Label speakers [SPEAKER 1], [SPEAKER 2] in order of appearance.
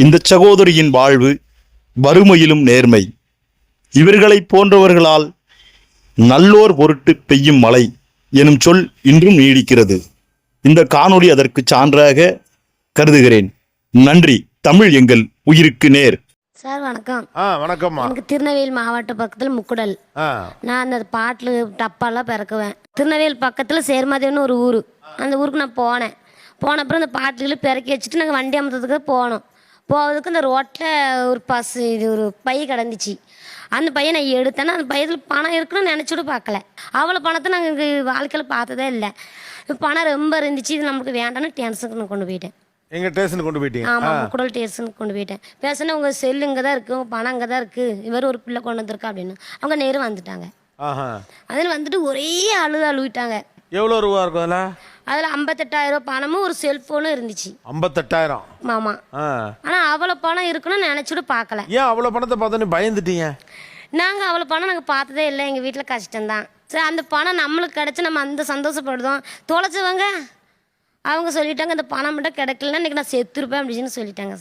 [SPEAKER 1] இந்த சகோதரியின் வாழ்வு வறுமையிலும் நேர்மை. இவர்களைப் போன்றவர்களால் நல்லோர் பொருட்டு பெய்யும் மழை எனும் சொல் இன்றும் நீடிக்கிறது. இந்த காணொளி அதற்கு சான்றாக கருதுகிறேன். நன்றி. தமிழ் எங்கள் உயிருக்கு நேர்.
[SPEAKER 2] சார் வணக்கம்.
[SPEAKER 3] வணக்கம்மா.
[SPEAKER 2] எனக்கு திருநெல்வேலி மாவட்ட பக்கத்தில் முக்குடல். நான் அந்த பாட்டில் டப்பாலாம் பிறக்குவேன். திருநெல்வேலி பக்கத்தில் சேர்மதின்னு ஒரு ஊர். அந்த ஊருக்கு நான் போன அப்புறம் அந்த பாட்டில் பிறக்கி வச்சுட்டு நாங்கள் வண்டி அமர்த்ததுக்கு போவதுக்கு இந்த ரோட்டில் ஒரு பை கிடந்துச்சு. அந்த பையன் நான் எடுத்தேன்னா அந்த பையத்தில் பணம் இருக்குன்னு நினச்சிட்டு பார்க்கல. அவ்வளோ பணத்தை நாங்கள் இங்கே வாழ்க்கையில் பார்த்ததே இல்லை. பணம் ரொம்ப இருந்துச்சு, இது நம்மளுக்கு வேண்டாம்னு டென்ஷனுக்கு நான் கொண்டு போயிட்டேன்.
[SPEAKER 3] எங்கள் ஸ்டேஷனுக்கு கொண்டு போயிட்டீங்க?
[SPEAKER 2] ஆமாம், முக்குடல் ஸ்டேஷனுக்கு கொண்டு போயிட்டேன். பேசுனா உங்கள் செல்லு இங்கே தான் இருக்குது, உங்கள் பணம் அங்கே தான் இருக்குது, இவர் ஒரு பிள்ளை கொண்டு வந்திருக்கா அப்படின்னு. அவங்க நேரம் வந்துட்டாங்க. அதில் வந்துட்டு ஒரே அழுவிட்டாங்க.
[SPEAKER 3] எவ்வளோ ரூபா இருக்கும்
[SPEAKER 2] அதில் 58,000 பணமும் ஒரு செல்ஃபோனும் இருந்துச்சு.
[SPEAKER 3] 58,000?
[SPEAKER 2] ஆமாம். ஆனால் அவ்வளோ பணம் இருக்குன்னு நினச்சிட்டு பார்க்கல.
[SPEAKER 3] ஏன் அவ்வளோ பணத்தை பார்த்தோன்னே பயந்துட்டீங்க?
[SPEAKER 2] நாங்கள் அவ்வளோ பணம் நாங்கள் பார்த்ததே இல்லை. எங்கள் வீட்டில் கஷ்டம்தான். சரி, அந்த பணம் நம்மளுக்கு கிடச்சி நம்ம அந்த சந்தோஷப்படுதோம். தொலைச்சவங்க அவங்க சொல்லிட்டாங்க இந்த பணம் மட்டும் கிடைக்கலன்னா இன்றைக்கி நான் செத்துருப்பேன் அப்படின்னு சொல்லிட்டாங்க.